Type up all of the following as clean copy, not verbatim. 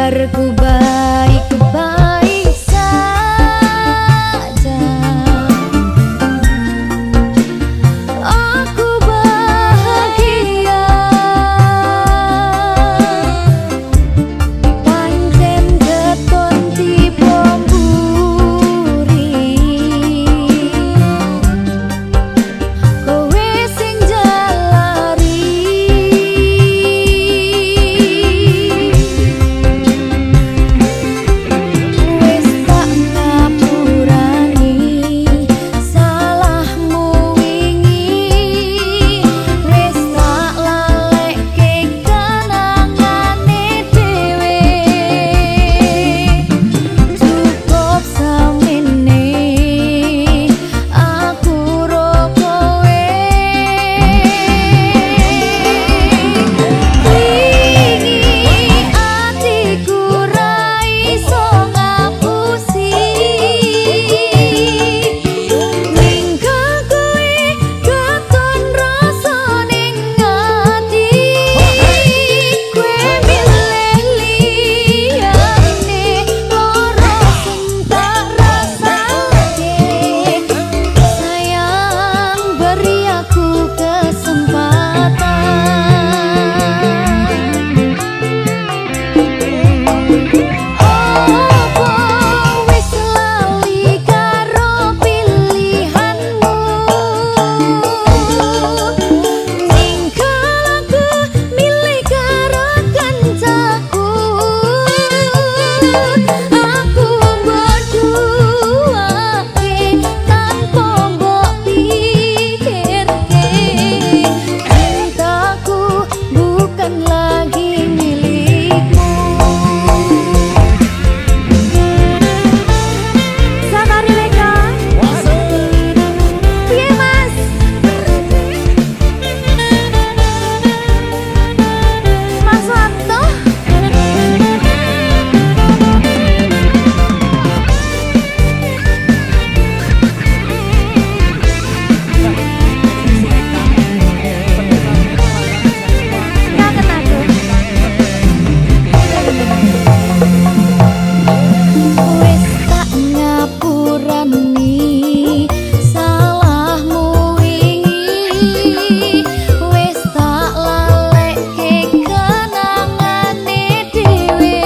kabarku baik-baik saja. Aku bahagia pancen keton tiba mburi. Kowe sing jalari wis tak ngapurani salahmu wingi, wis tak lalekke kenangane dhewe. Cukup samene aku ro kowe. Wingi atiku ra iso ngapusi ninggal kowe katon rasa ning ati. Kowe milih liyane loro sing tak rasake. Sayang beri aku kesempatan. Opo wis lali karo pilihanmu, ninggal aku milih karo kancaku. Aku mbok duwake tanpa mbok pikirke. Cintaku bukan lagi milikmu. Sabari Leka, piye Mas? Mas Wanto? Kangen aku. Wis tak ngapurani salahmu wingi, wis tak lalekke kenangane dhewe.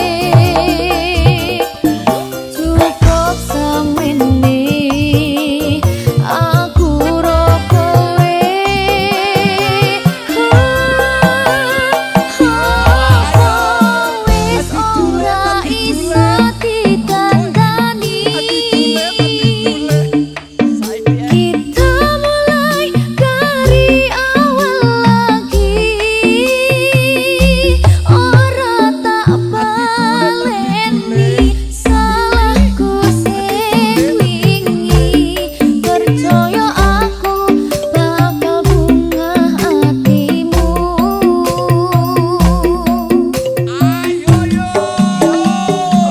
Cukup samene aku ro kowe. Wis ora iso ditandani. Kita mulai dari awal lagi. Ora tak baleni salahku sing wingi. Percaya aku bakal bungah hatimu.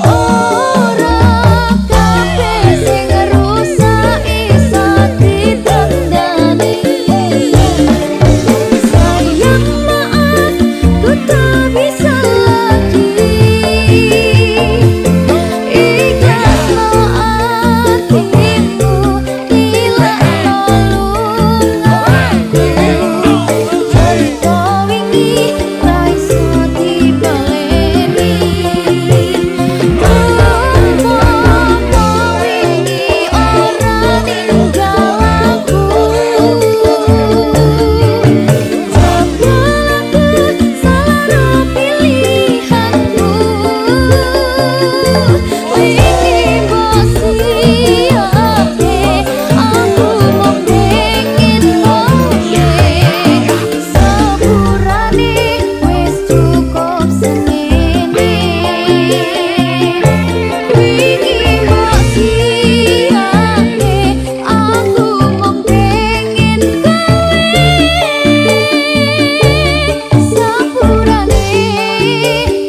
Ora kabeh sing rusak iso ditandani. Sayang maaf ku tak bisa lagi. Ikhlasno atimu, ilahno lungaku. Cerita wingi ra iso dibaleni. Apa wingi ora ninggal aku. Jebul aku salah ro pilihanmu. Wingi mbok siapke aku mung pengin kowe. Sepurane wis cukup semene. Wingi mbok siapke aku mung pengin kowe. Sepurane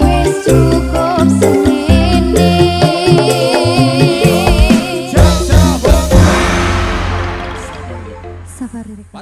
wis cukup semene. Sabari Leka.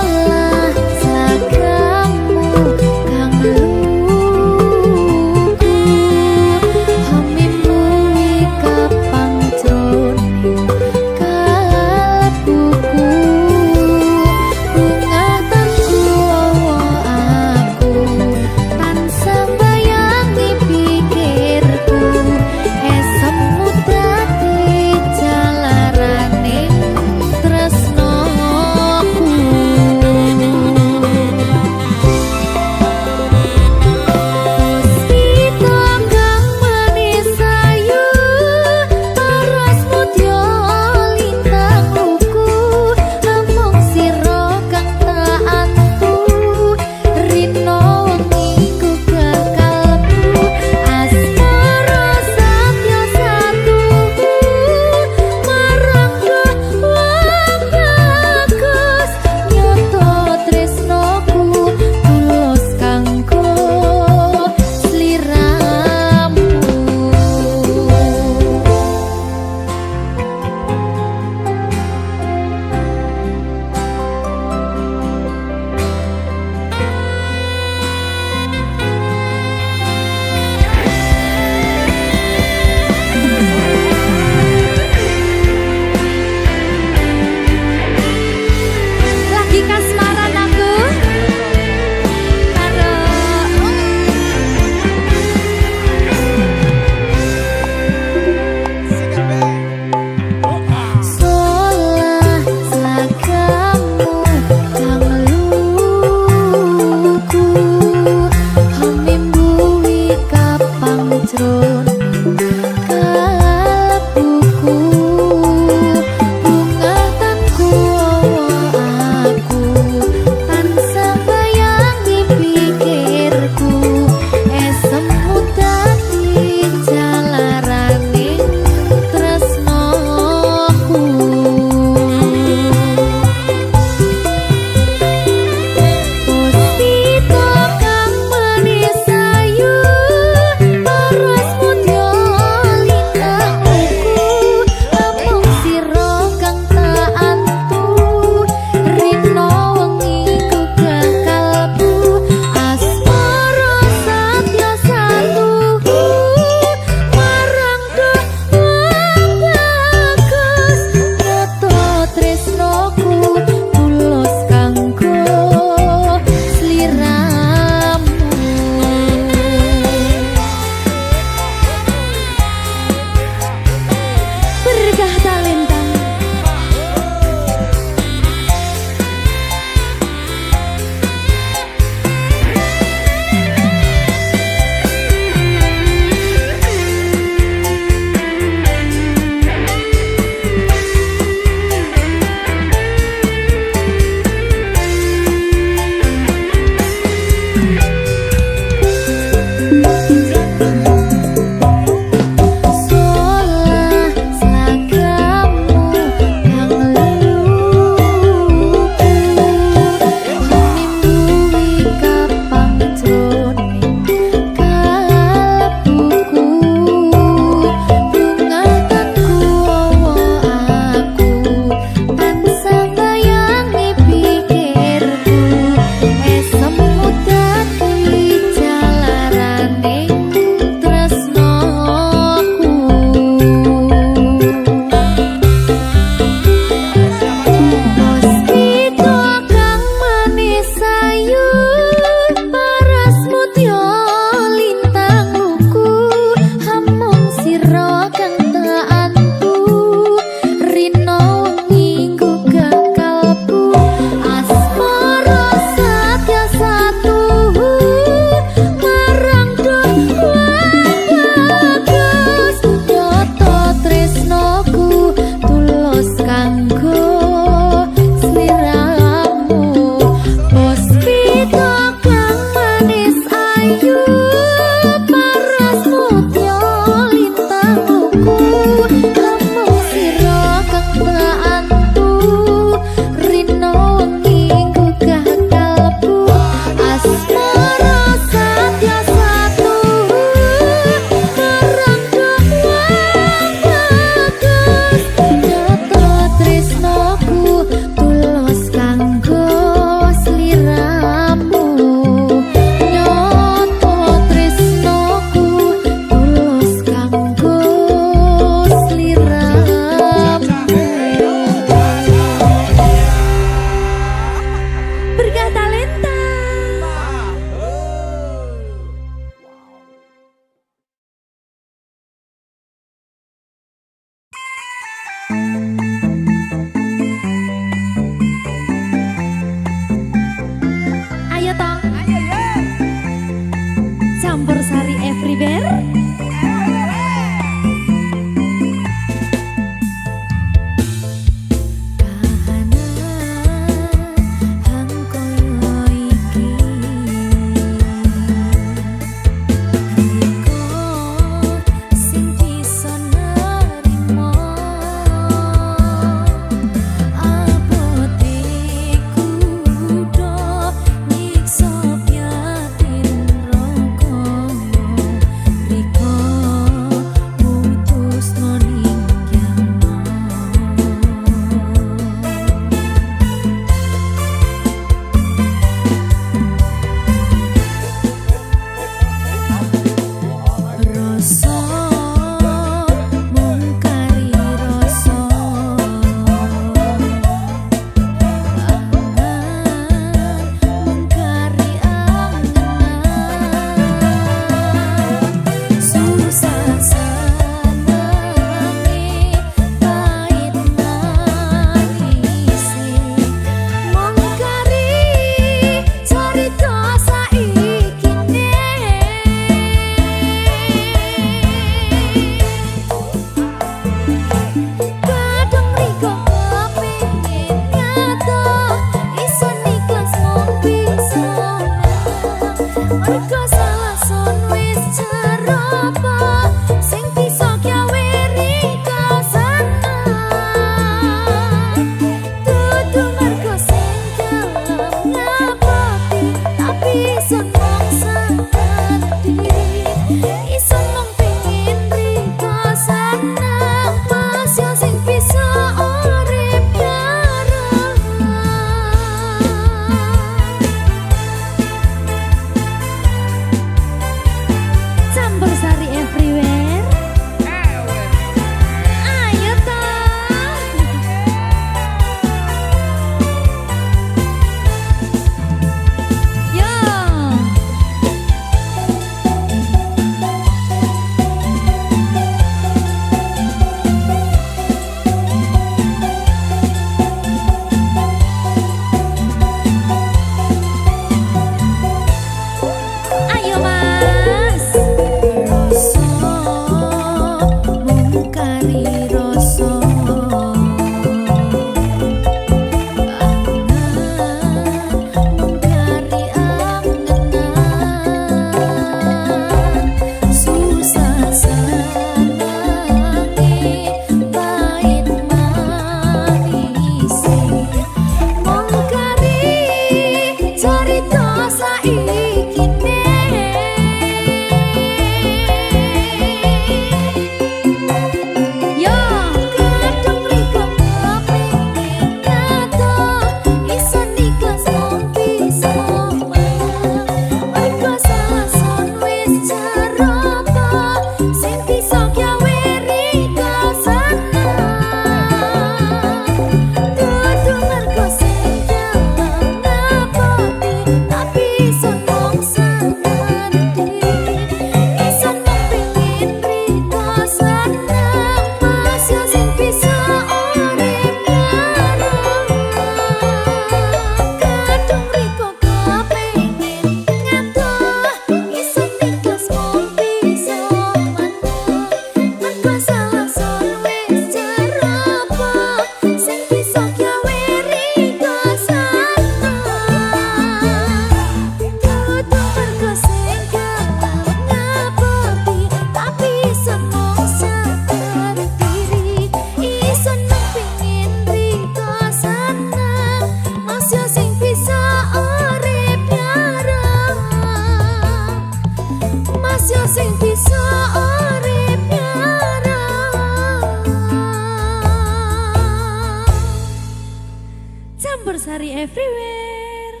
Sumbersari everywhere.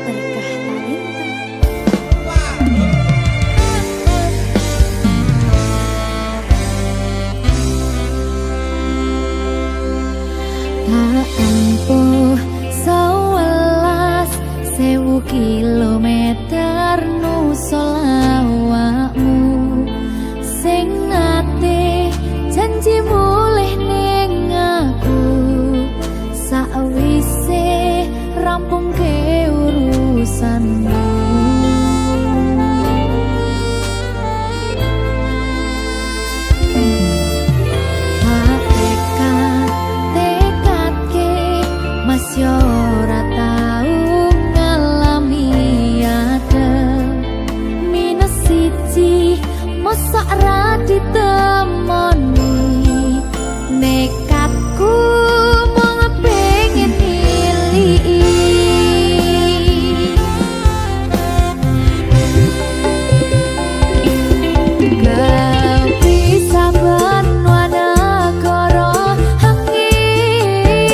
Berkah talenta. Tak empuh 11.000 kilometer nusa awakmu sing nate janji mulih ning aku sakwise rampung ke urusanmu. Masih ora tau ngalami adem minus siji mosok ra ditemoni nekatku mau pengen milih gak bisa benwana koro angin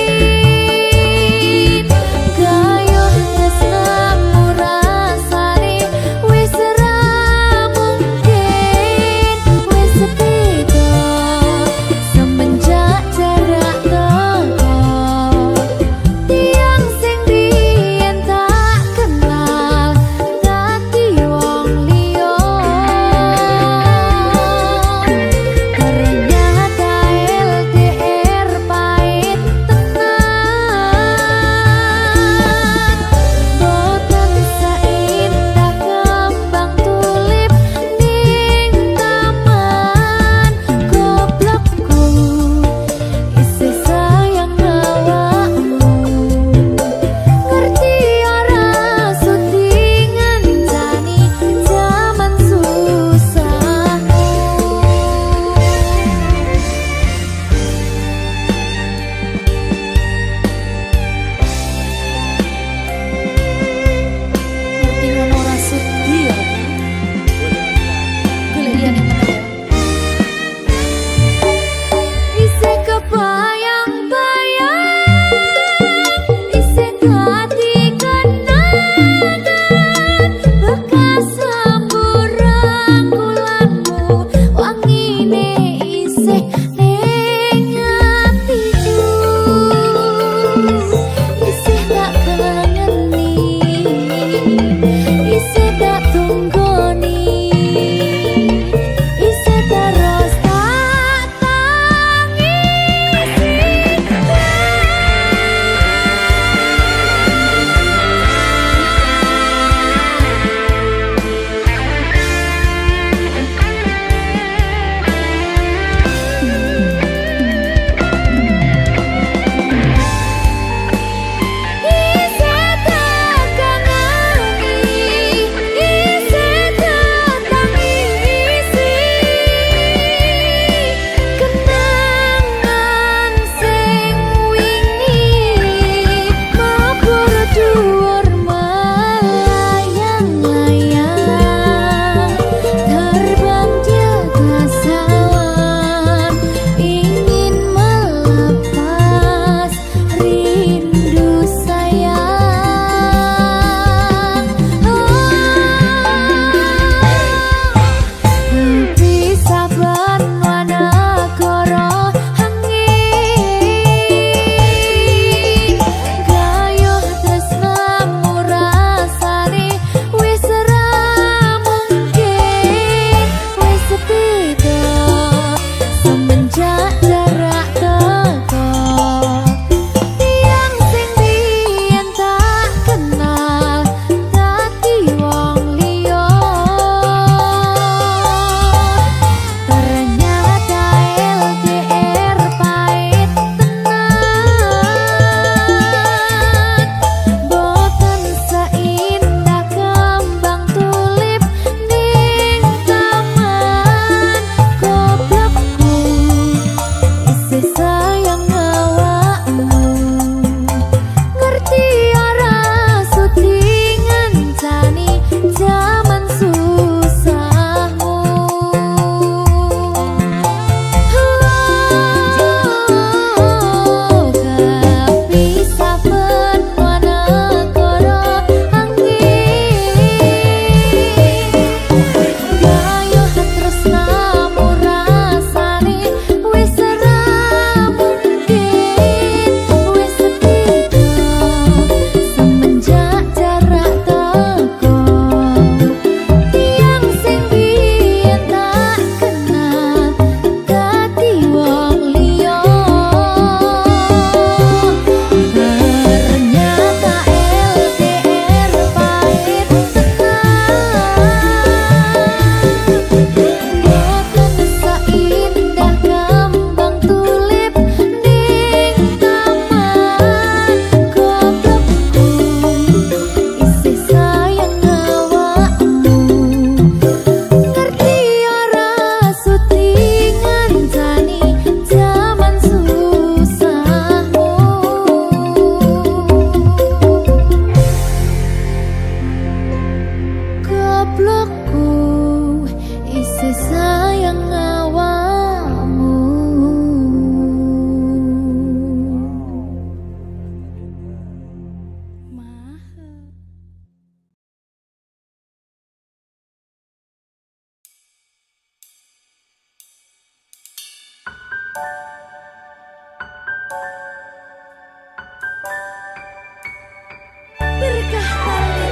Berkah tali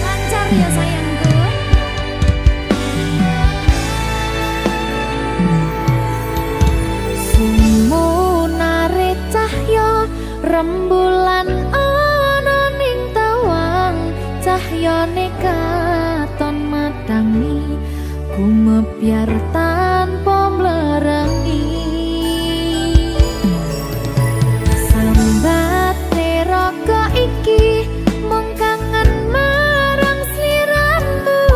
lancar ya sayangku. Sumunare cahya rembulan ana ning tawang, cahyane katon madangi gumebyar tanpa mlerengi. Sambate raga iki mung kangen marang sliramu,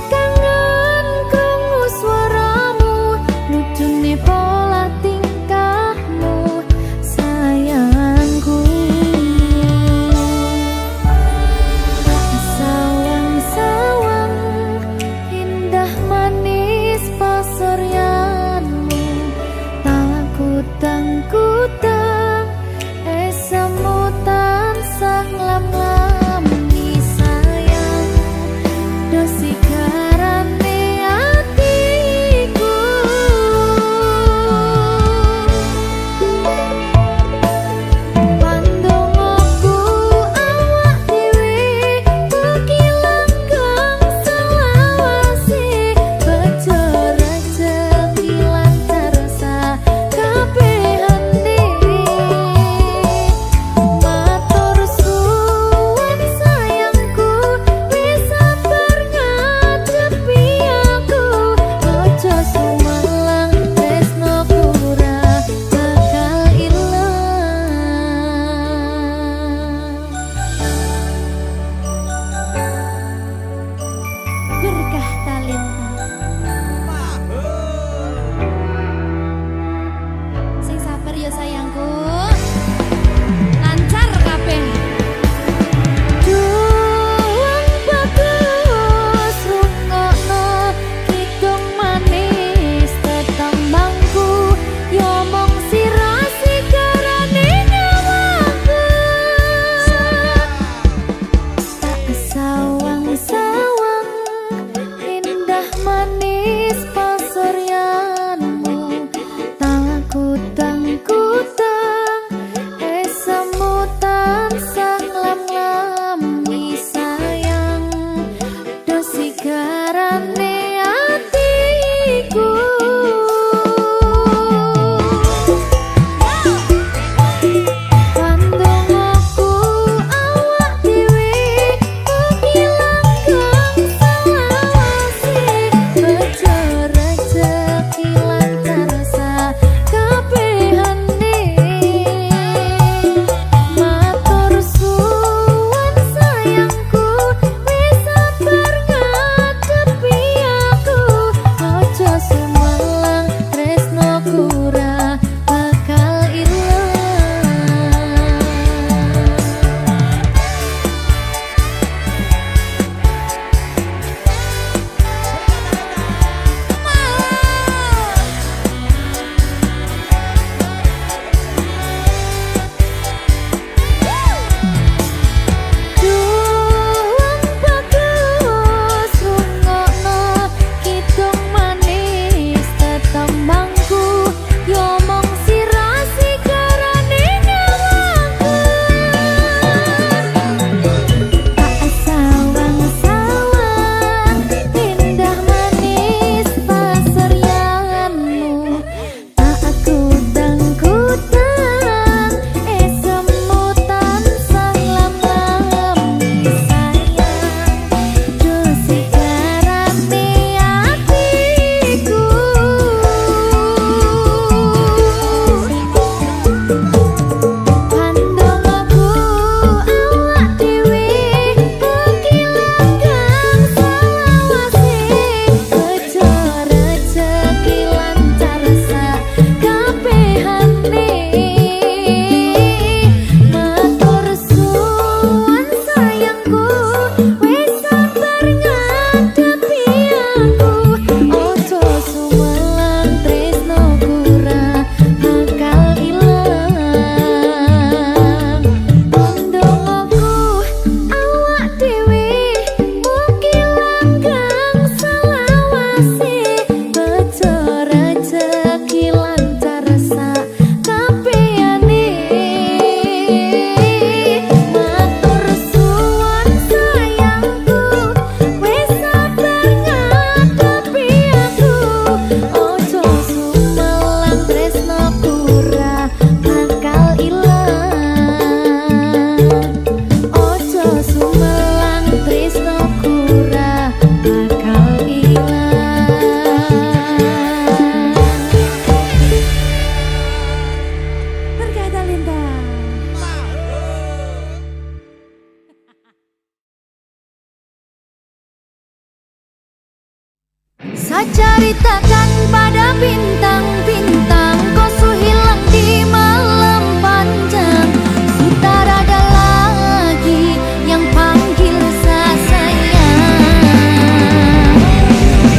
kangen krungu swaramu, lucune pola tingkahmu sayangku. Sawang-sawang indah manis pasuryanmu, takutang-kutang esamu tansah nglam-nglami sayang, dosi garane atiku. Pandongoku awak dhewe mugi langgeng selawase, bejo rezeki lancar sakabehane. ceritakan pada bintang-bintang, kau su hilang di malam panjang. Sudah ada lagi yang panggil saya sayang.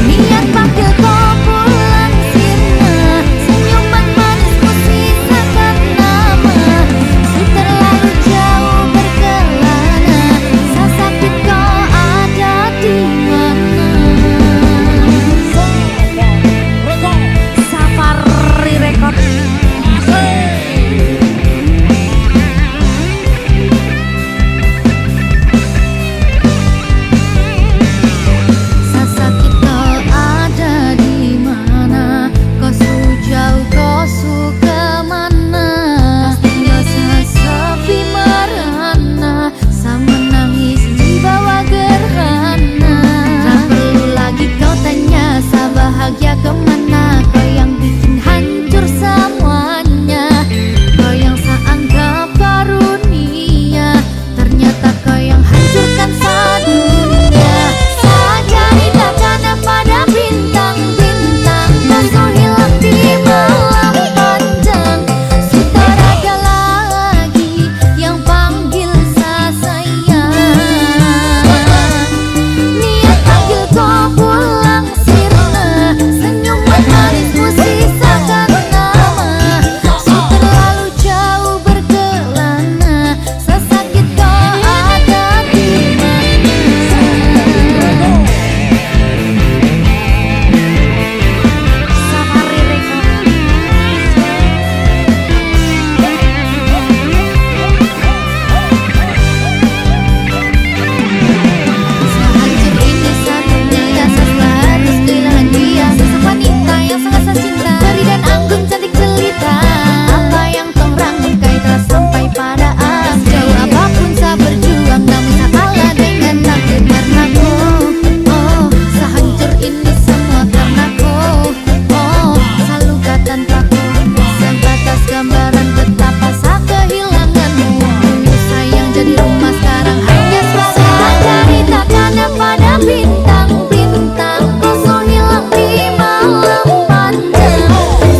Niat panggil kau pulang sirna, senyuman manismu sisakan nama. Su terlalu jauh berkelana, saya sakit kau ada di mana. Safari Record. Sasa kita ada di mana? Kau su jauh, kau su kemana? Tinggal sesepi merana, saya menangis di bawah gerhana. Tak perlu lagi kau tanya, saya bahagia kemana? Kau yang bikin hancur semuanya, kau yang saya anggap karunia, ternyata kau yang hancurkan sedunia. Saya ceritakan pada bintang-bintang, kau su hilang di malam panjang. Sudah ada lagi yang panggil saya sayang. Niat panggil kau pulang sirna, senyuman manismu sisakan nama. Su terlalu jauh berkelana, saya sakit kau ada di mana. Safari Record. Sehancur ini satunya, setelah harus kehilangan dia. Sosok wanita yang sangat saya cinta, Peri dan anggun cantik jelita. Apa yang tong rangkai telah sampai pada akhir. Jauh apapun saya berjuang, namun saya kalah dengan takdir karena kau. Oh, sehancur ini semua karena kau. Oh, saya luka tanpa kau, sebatas gambaran betapa saya kehilanganmu. Dulu sayang jadi rumah, sekarang hanya suara. Ceritakan pada bintang-bintang, kau su hilang di malam panjang.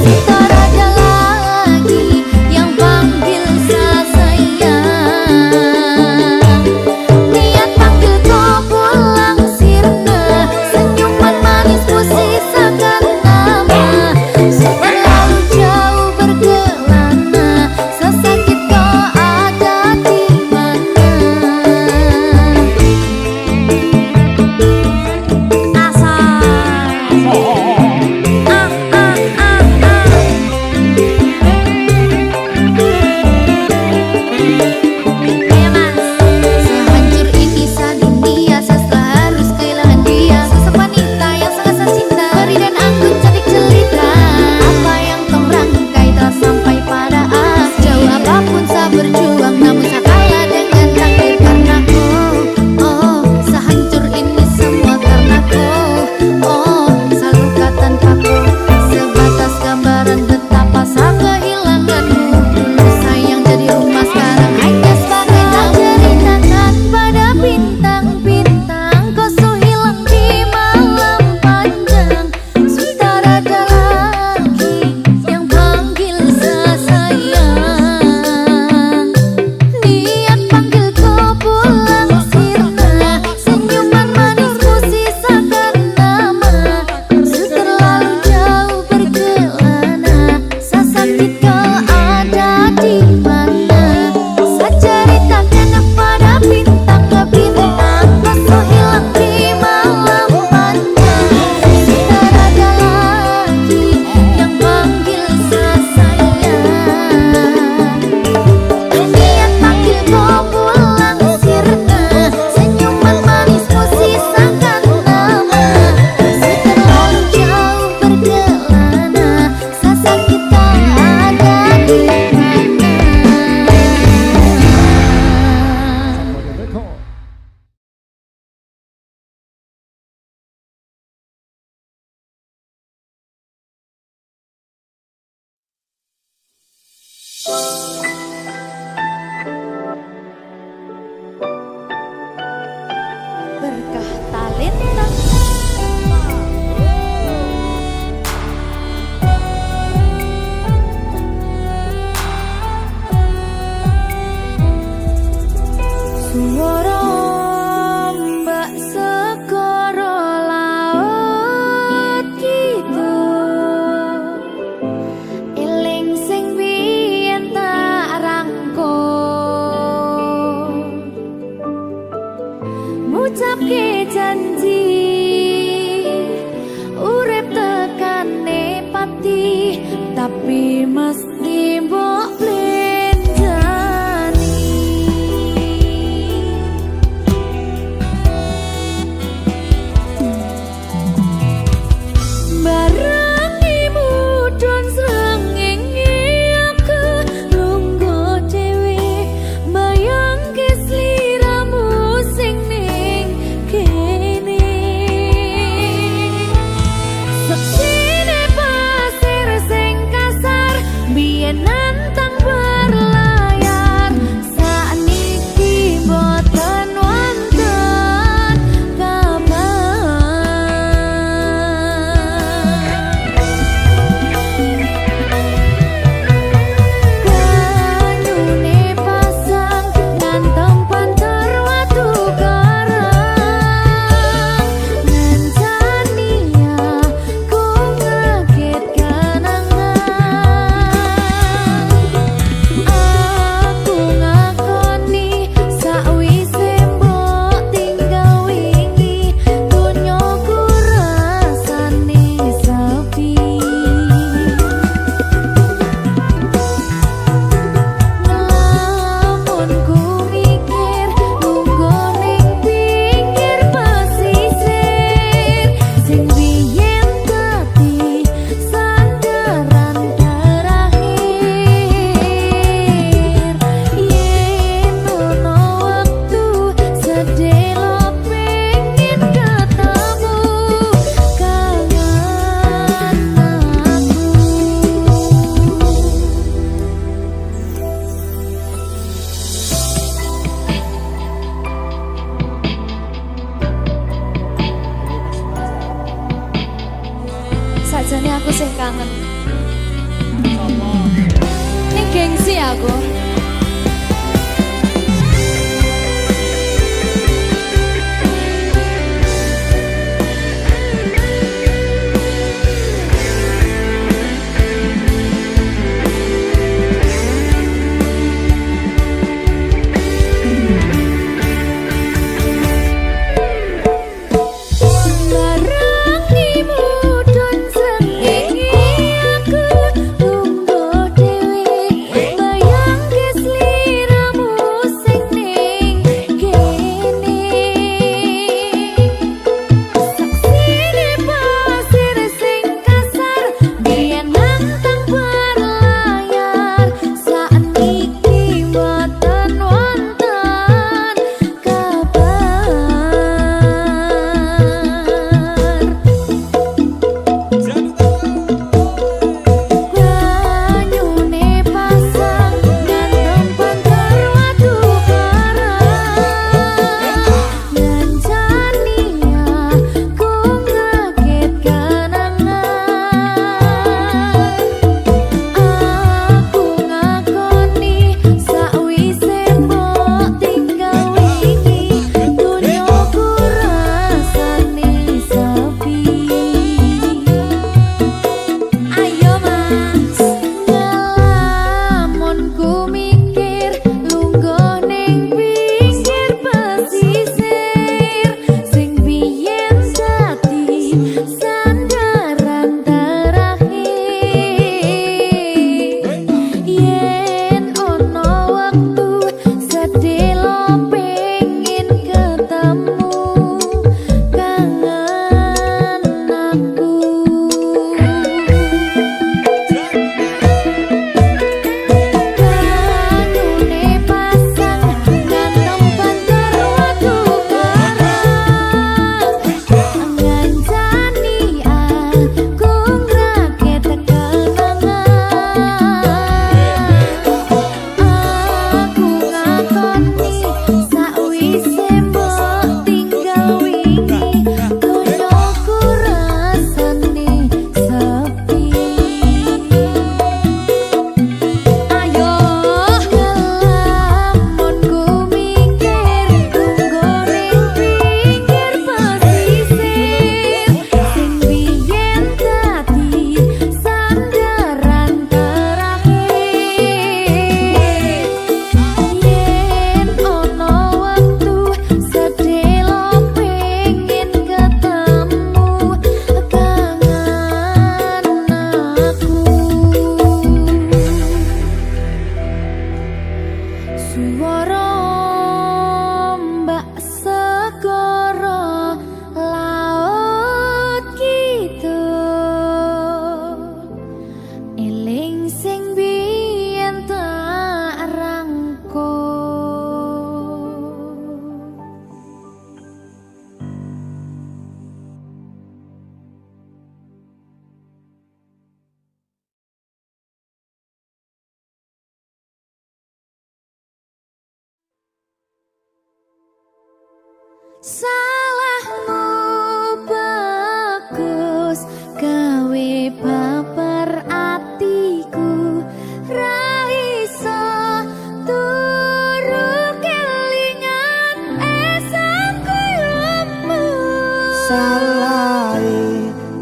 Sudah ada lagi yang panggil saya sayang. Niat panggil kau pulang sirna, senyuman manismu sisakan nama. Su terlalu jauh berkelana, saya sakit kau ada di mana. Sehancur ini sedunia, setelah harus kehilangan dia. Sosok wanita yang sangat saya cinta, Peri dan anggun cantik jelita. Apa yang tong rangkai telah sampai pada akhir. Jauh apapun saya berjuang, namun saya kalah dengan takdir karena kau. Oh, sehancur ini semua karena kau. Oh, saya luka tanpa kau, sebatas gambaran betapa saya kehilanganmu. Dulu sayang jadi rumah, sekarang hanya sebagai ceritakan pada bintang-bintang, kau su hilang di malam panjang. Sudah ada lagi yang panggil saya sayang. Niat panggil kau pulang sirna, senyuman manismu sisakan nama. Su terlalu jauh berkelana, saya sakit kau ada di mana. Saya ceritakan pada bintang-bintang, kau su hilang di malam panjang. Sudah ada lagi yang panggil saya sayang. Niat panggil kau pulang sirna, senyuman manismu sisakan nama. Su terlalu jauh berkelana, saya sakit kau ada di mana. Berkah talenta. nantang berlayar saniki boten wonten kabar. Banyune pasang ngantem panter watu karang ngancani aku ngaget kenangan. Salahmu bagus gawe baper atiku ra iso turu kelingan esok kuyumu. Salah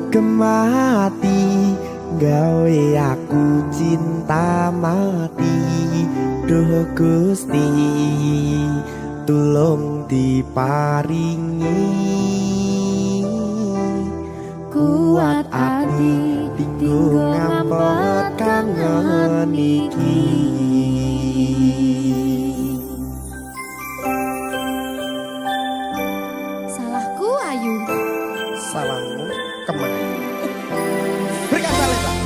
kemati gawe aku cinta mati. Duh Gusti tulung diparingi kuat ati tinggo ngampet kangen iki. Salahku Ayu. Salahmu kemana? Berikan salam.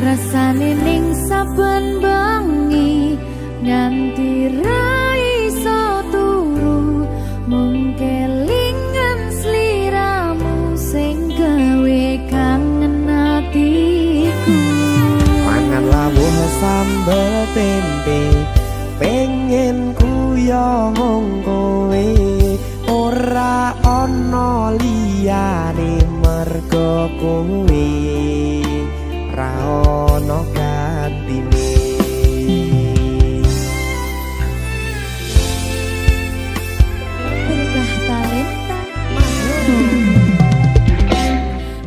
Rasane ning saben bengi nganti ra iso turu mung kelingan sliramu sing gawe kangen atiku. Mangan lawuh sambel tempe pengen kuyong kowe ora ana liyane mergo kowe ra ono gantine. Berkah talenta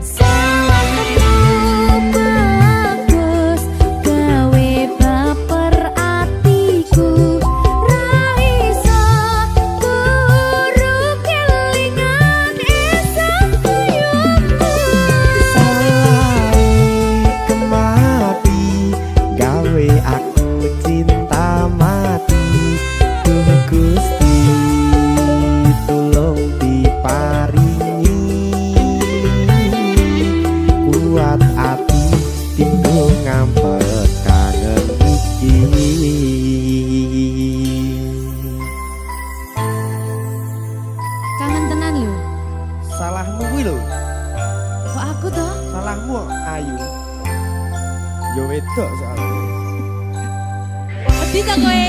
salahmu bagus gawe baper atiku ra iso turu kelingan esok kuyumu. Kemati gawe aku cinta mati. Duh Gusti tulung diparingi kuat ati tinggo ngampet kangen iki. Kangen tenan lho. Salahmu kuwi lho. Kok aku toh? Salahmu Ayu. Yo wedok soalnya. Wedi ta kowe?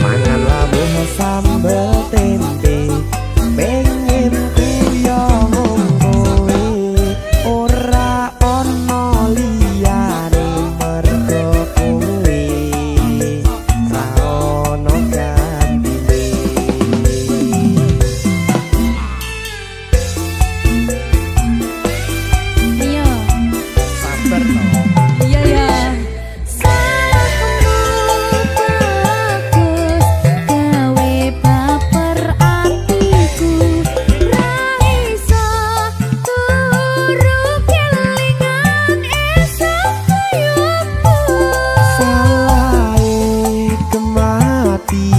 Mangan lawuh sambel tempe pengen kuyong kowe ora ana liyane mergo kowe ra ono gantine. Iya. Sabar to. Iya ya. Salahmu bagus gawe baper atiku ra iso turu kelingan esok kuyumu. Salah kemati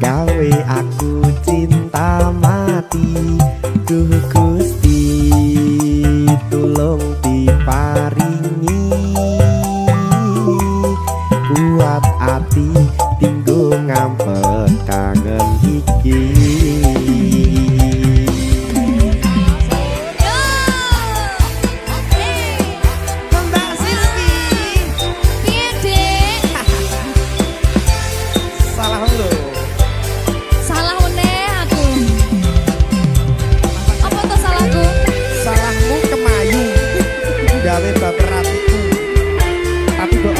gawe aku cinta mati. Duh Gusti tulung diparingi kuat ati tinggo ngampet kangen iki. Mbak Silvi, Piye, Dek? salah lho. Salah meneh aku. Apa to salahku? Salahmu kemayu gawe baper atiku. Tapi kok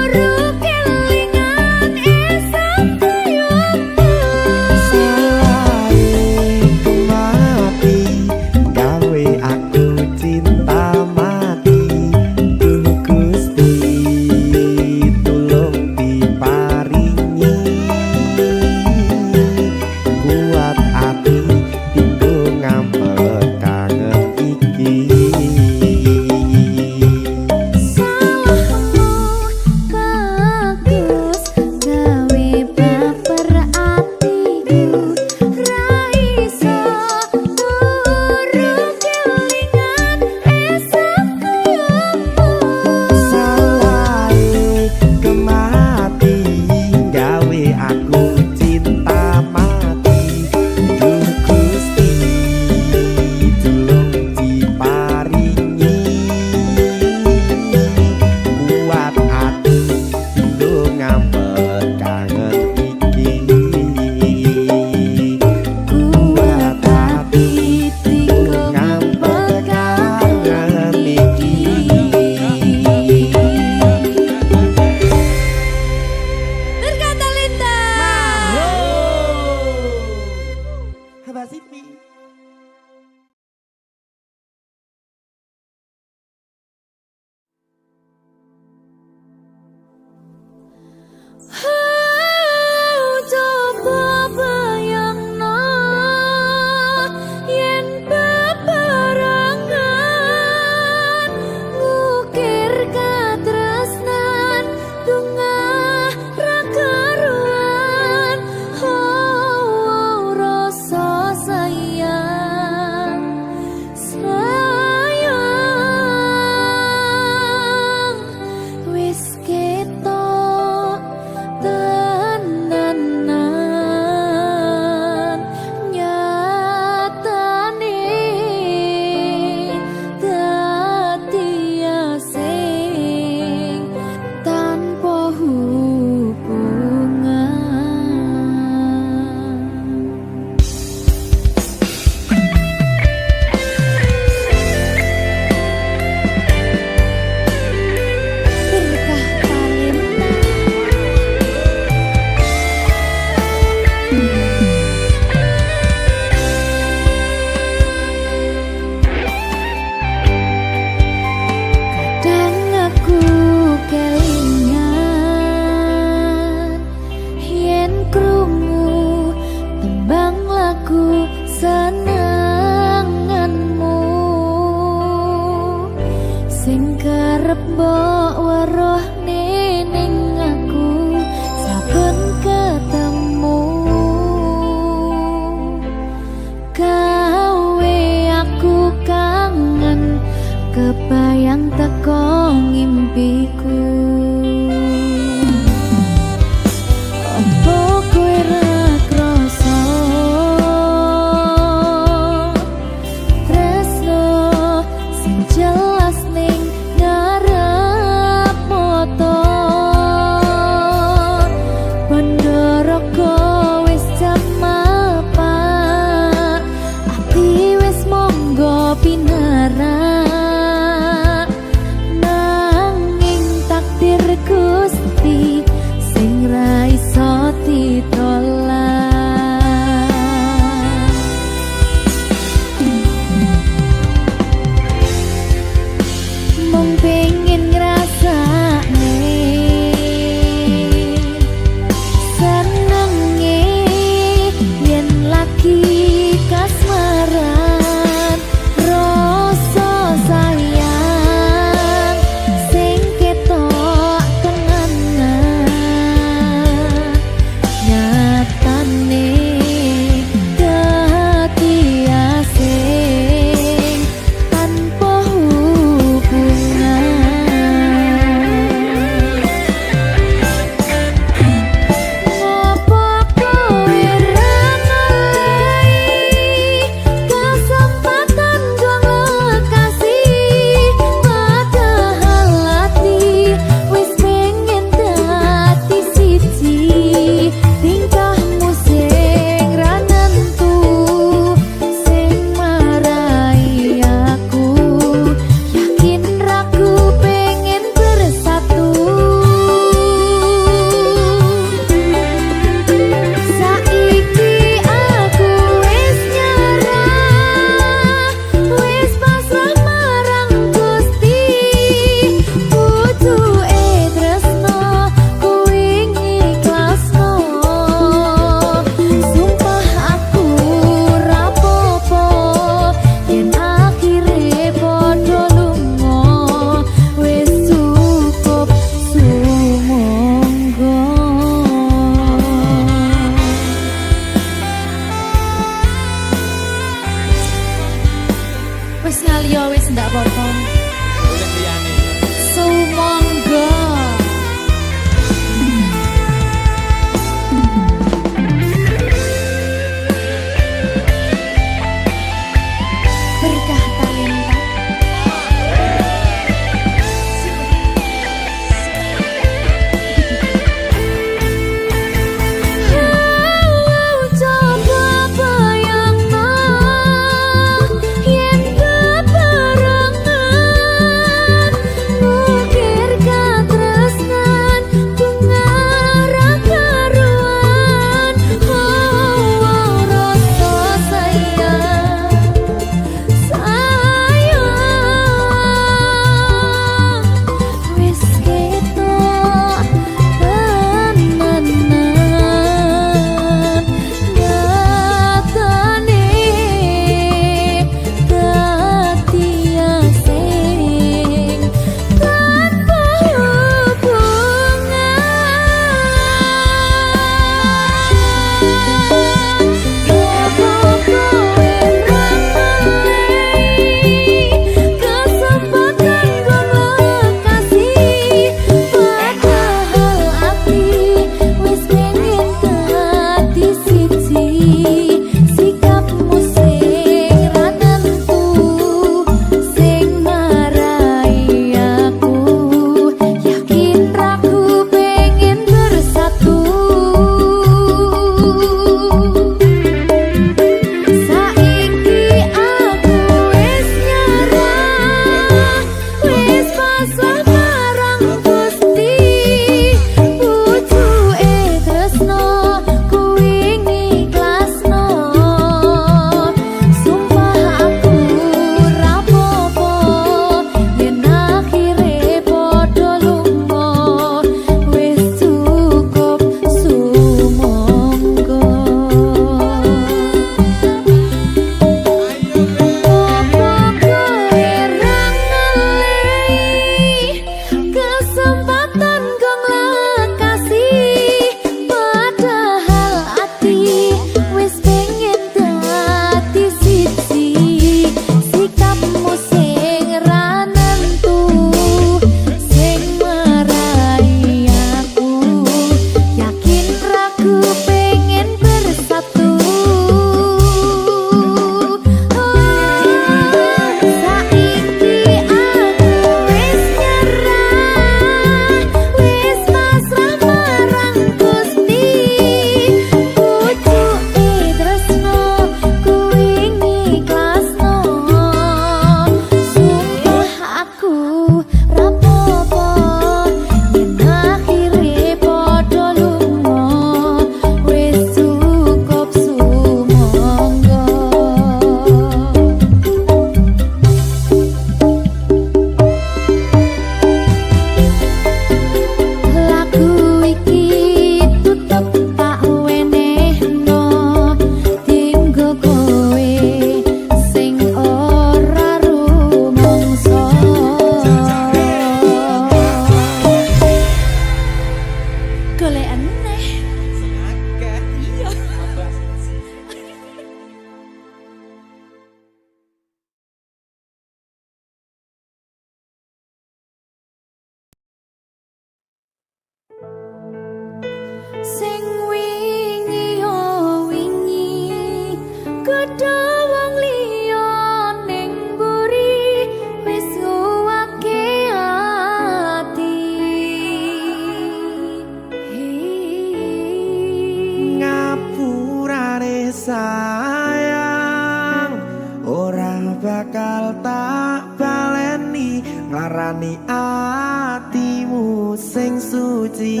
suci.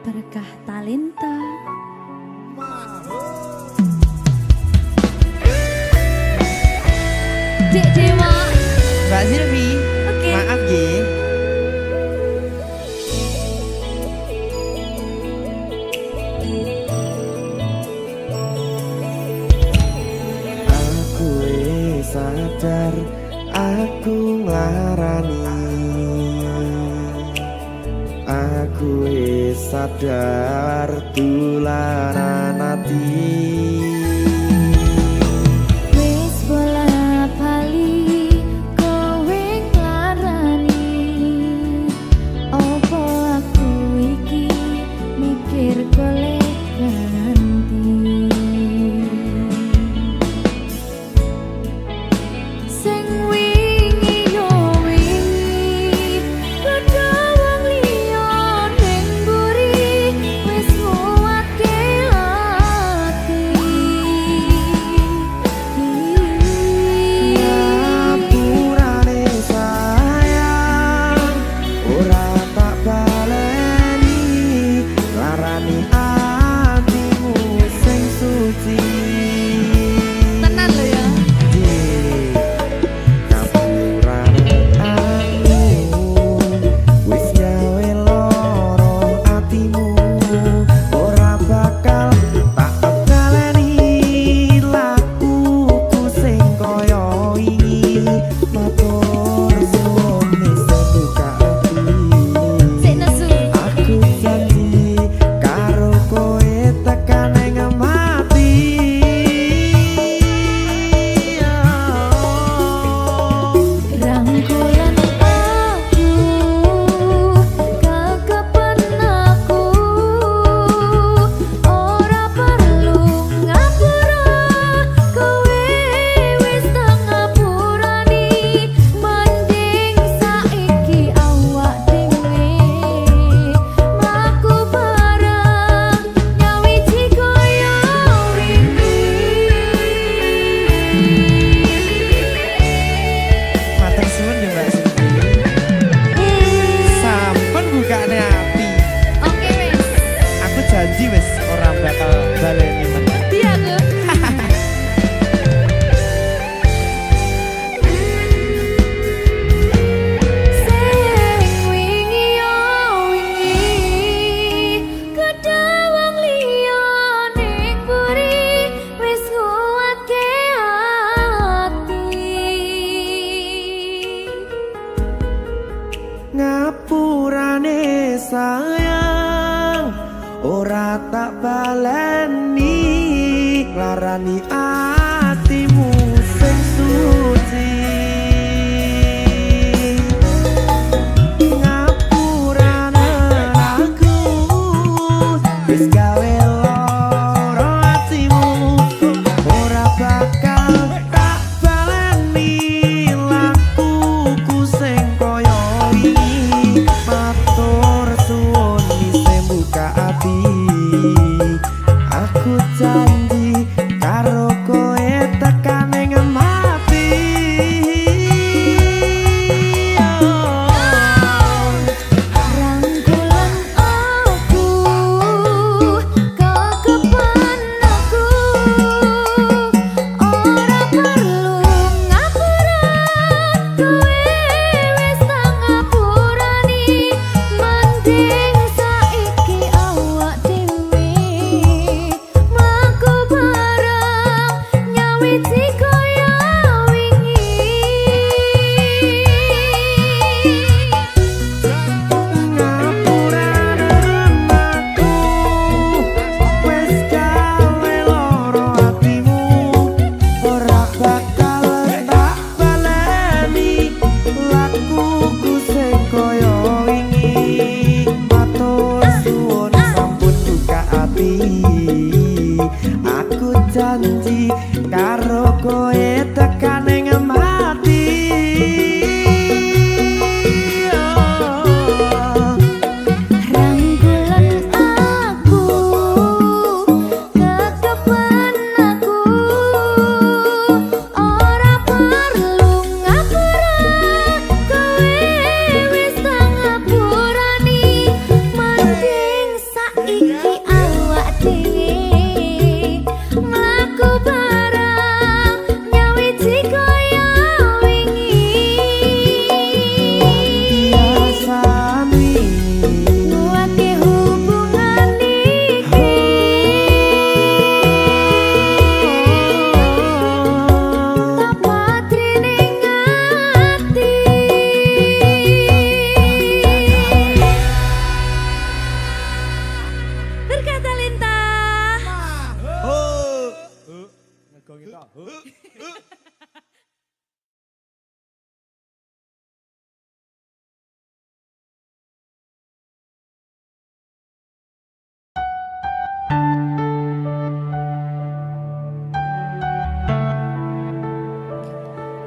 Berkah talenta. Dek Dewa. Mbak Silvi, Oke. maaf ye. Aku sadar aku nglarani. Aku sadar tulanan ati. Wis bola bali kowe nglarani. Opo aku iki mikir golek ganti. Sing wingi yo wingi padha wong liya ning mburi wis nguwatke ati. Ngapurane sayang ora tak baleni larani atimu sing suci. Tenan lho ya. Ngapurane aku wis gawe loro atimu ora bakal tak baleni lakuku sing kaya wingi matur suwun wis buka ati. Sik nesu. Aku janji karo kowe tekan ing mati. Rangkulan aku kekapan aku ora perlu ngapura kowe wis tak ngapurani mending saiki awak dhewe mlaku bareng nyawiji kaya Matur suwun ya Mbak Silvi. Sampun bukane ati. Oke wis. Aku janji wis ora bakal baleni meneh. Iya tuh. Sing wingi yo wingi kedawang liya ning mburi wis nguwatke ati. Ngapurane sayang ora tak baleni larani atimu sing suci. Ngapurane aku wis gawe loro atimu ora bakal tak baleni lakuku sing kaya wingi matur suwun wis buka ati. Aku janji karo kowe tekan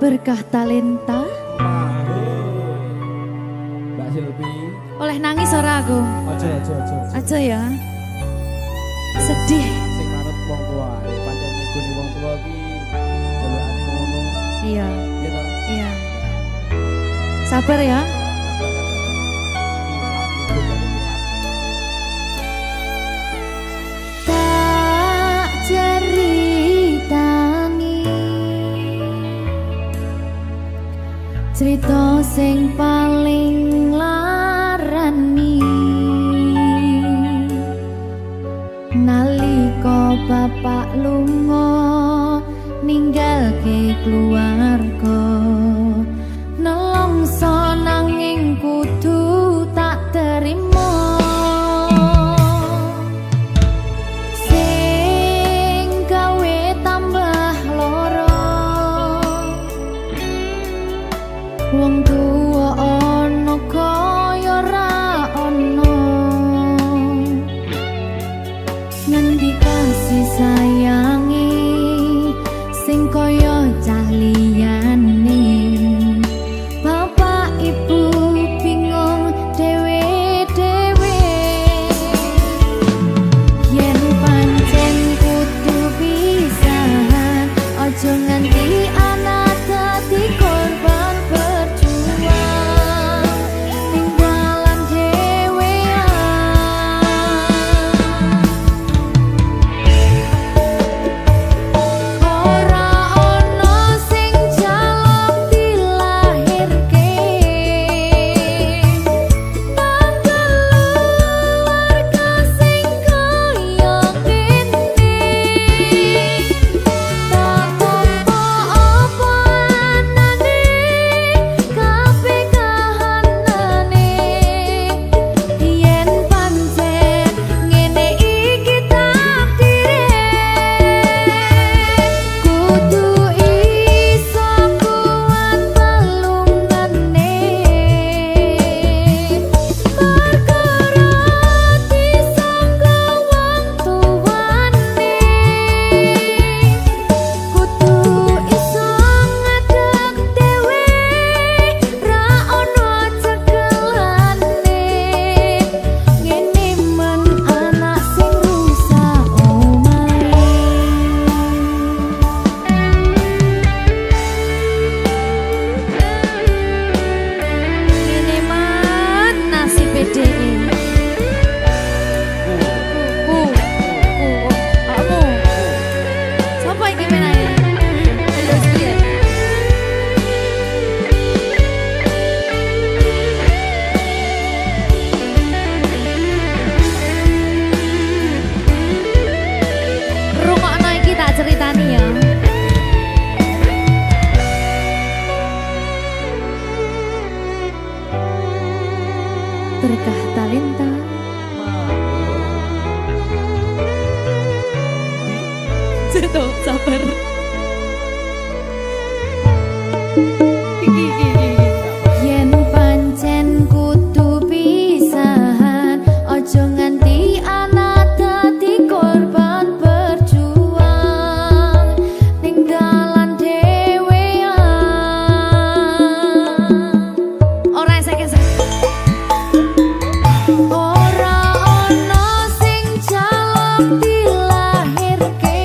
Berkah talenta Mbak Silvi. oleh nangis ora aku. Aja ya. Sedih. Sing manut wong tua, pancen ngikuni wong tua ki jelekane ngono. Iya. Iya ta? Iya. Sabar ya. Tak ceritani cerita sing paling larani nalika bapak lunga ninggalke keluarga nelongso nanging kudu tak terima sing gawe tambah loro wong tuwa ana kaya ra ana ngendi kasih sayangi sing kaya cah liyane bapak ibu bingung dewe-dewe yen pancen kudu pisahan aja nganti anak dadi korban berjuang ning dalan dhewean ora ana sing jaluk dilahirke keluarga sing kaya kene tak apa anane kabeh kahanane yen pancen ngene iki takdire kudu iso kuat balungane perkara disangka wong tuwane kudu iso ngadeg dhewe ra ono cekelane ngene men anak sing rusak omahe ngene man nasib dhewe kamu siapa ini menanya terus dia rungokno iki tak ceritani ya berkah talenta Tuh, sabar. Yen pancen kudu pisahan, ojo nganti anak dadi korban berjuang ning dalan dhewean. Ora esek-esek. Ora ono sing jaluk dilahirke.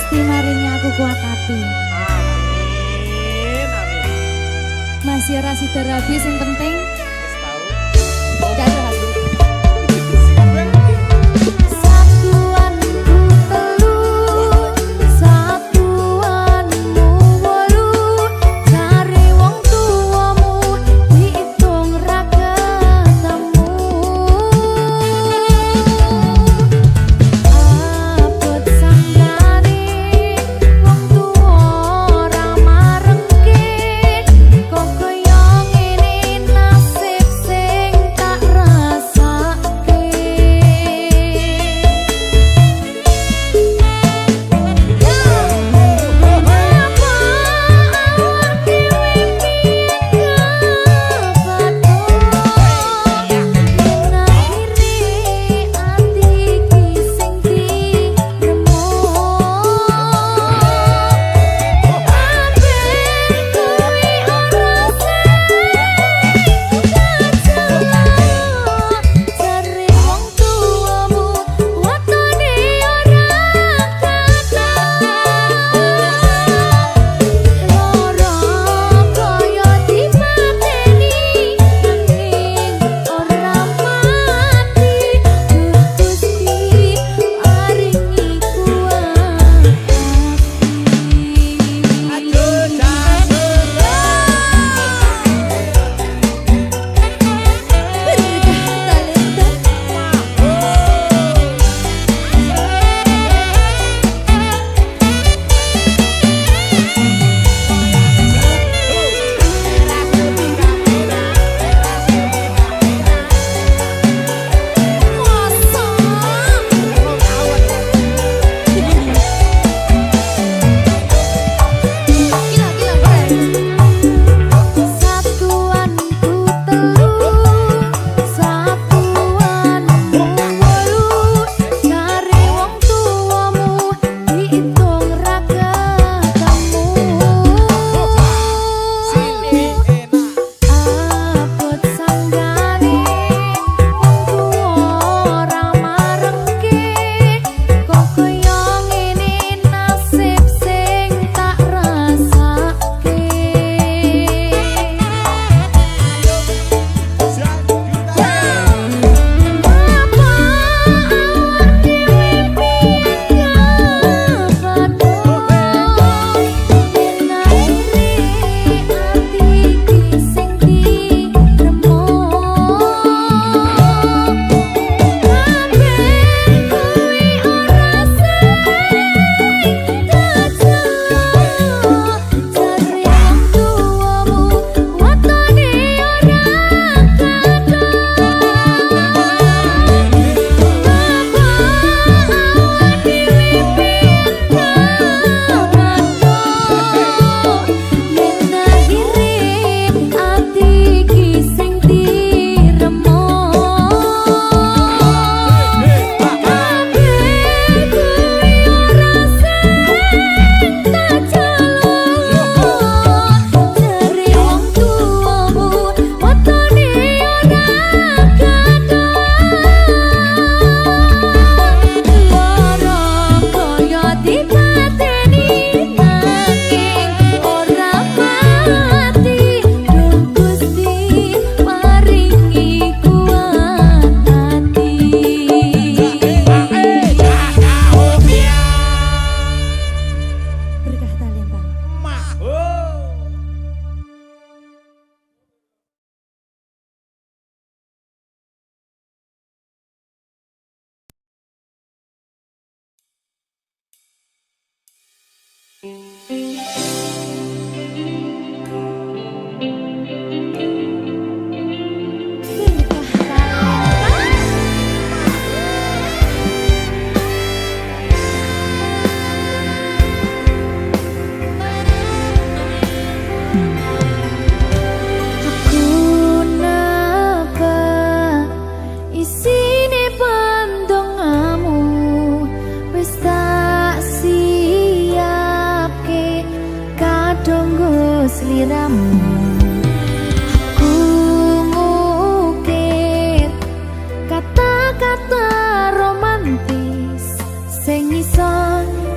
Gusti maringi aku kuat hati. Amin, amin. Masih ora sida rabi sing penting Wis tahu. gak ada hati. Satuanku telu, satuanmu wolu, cari wong tuamu diitung ra ketemu. Abot sanggane wong tuwa ora marengke, kok kaya ngene nasib sing tak rasake.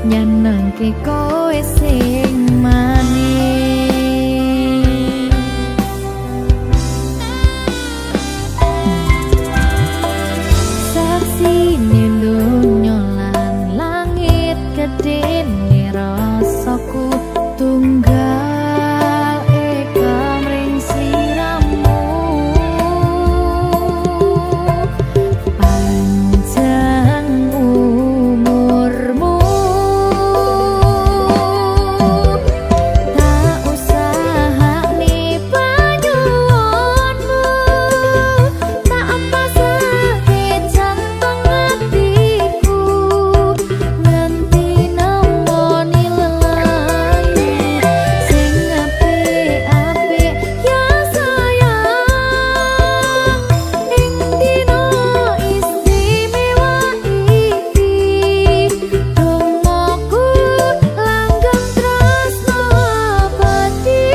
Nyang nyenengke kowe sing manis. Saksine donya lan langit gedene rasaku tunggal eka mring sliramu. Panjang umurmu, tak usahane panyuwunmu, tak pasake jantung hatiku, nganti nemoni lelayu sing apik-apik ya sayang. Ing dina istimewa iki dongaku langgeng tresno abadi.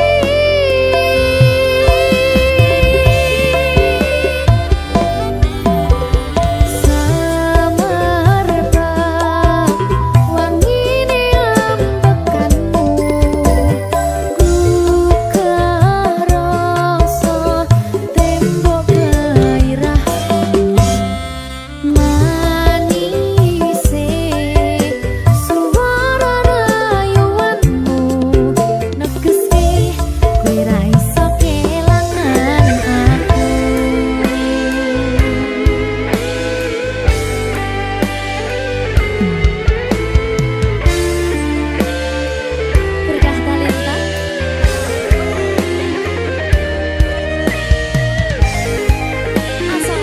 Semerbak wangine ambekanmu, gugah rasa tembok gairahku. Manise suara rayuanmu negeske kowe ra iso kelangan aku. Berkah talenta asal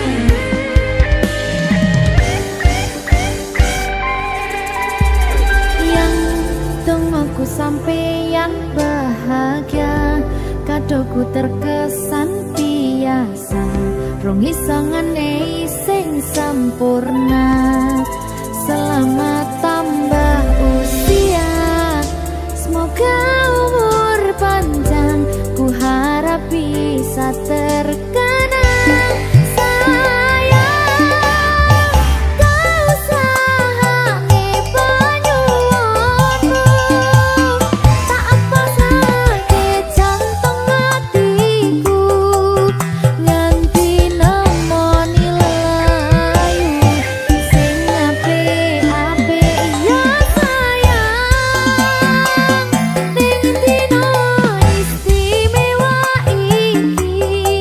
yang dongaku sampeyan bahagia, kadoku terkesan biasa, rong iso ngenehi sing sempurna. Selamat tambah usia, semoga umur panjang, ku harap bisa terkenang. Sayang, kau usahane panyuwunmu, tak pasake jantung hatiku, nganti nemoni lelayu sing apik-apik ya sayang. Ning dina istimewa iki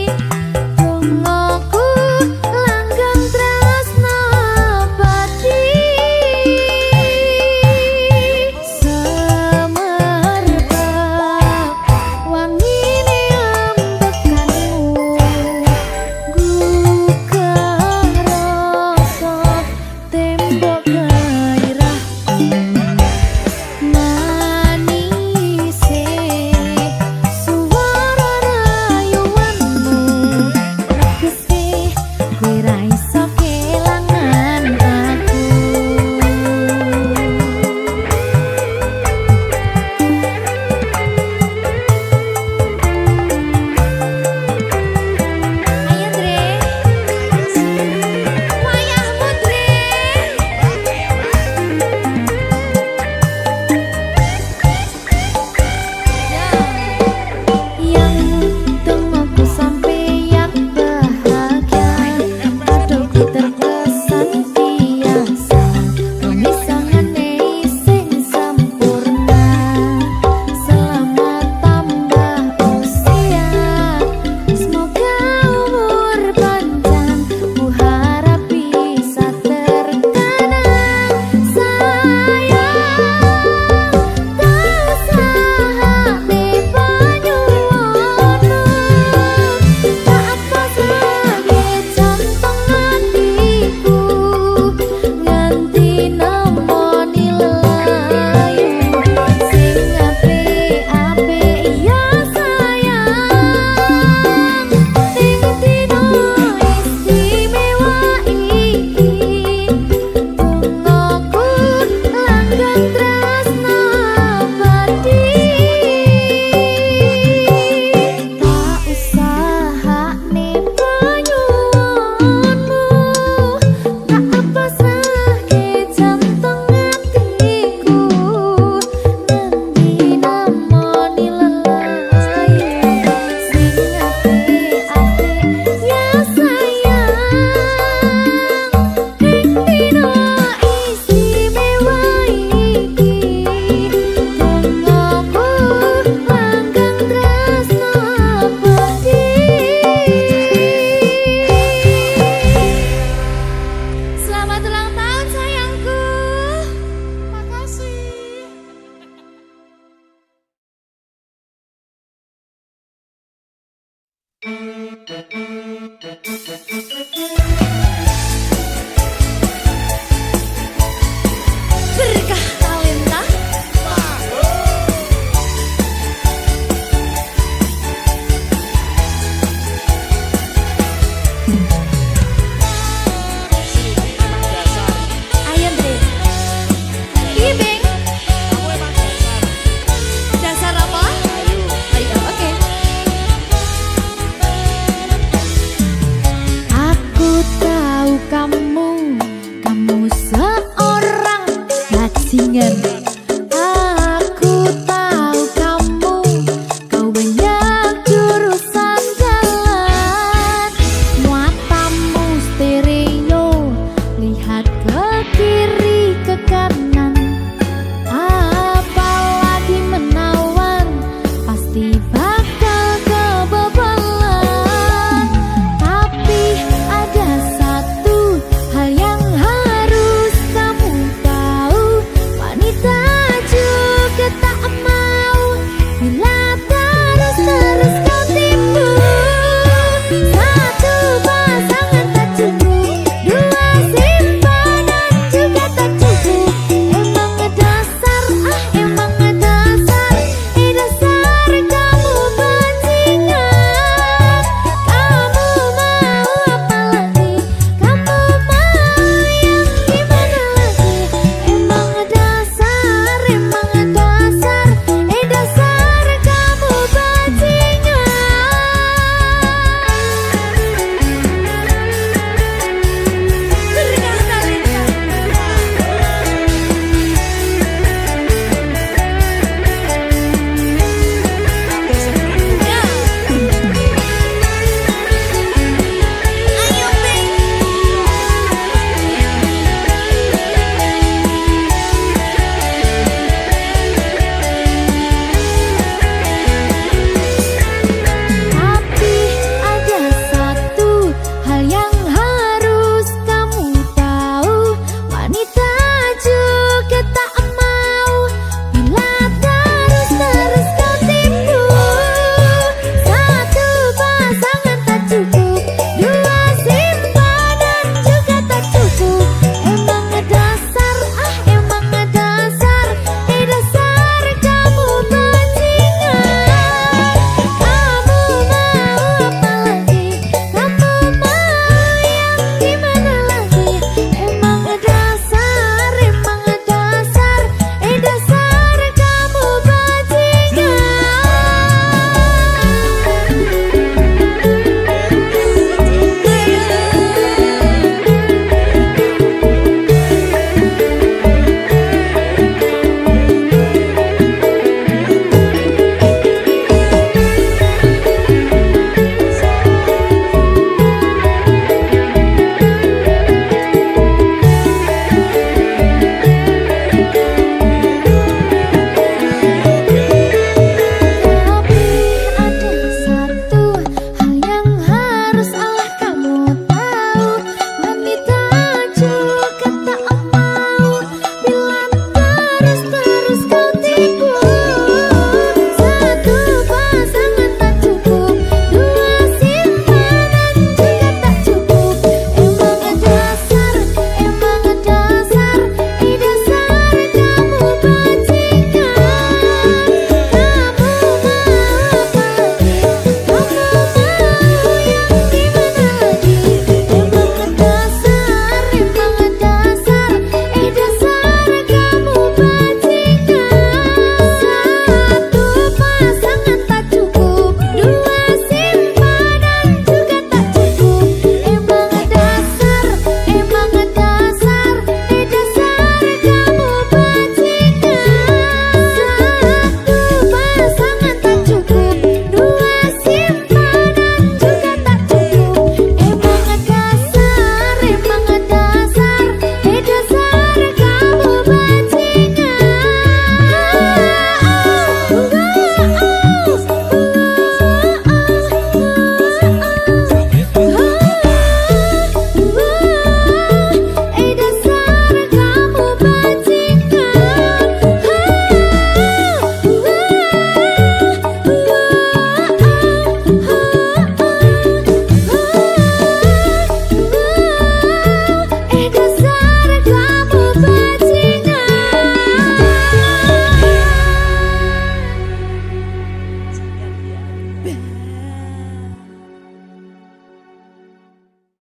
Thank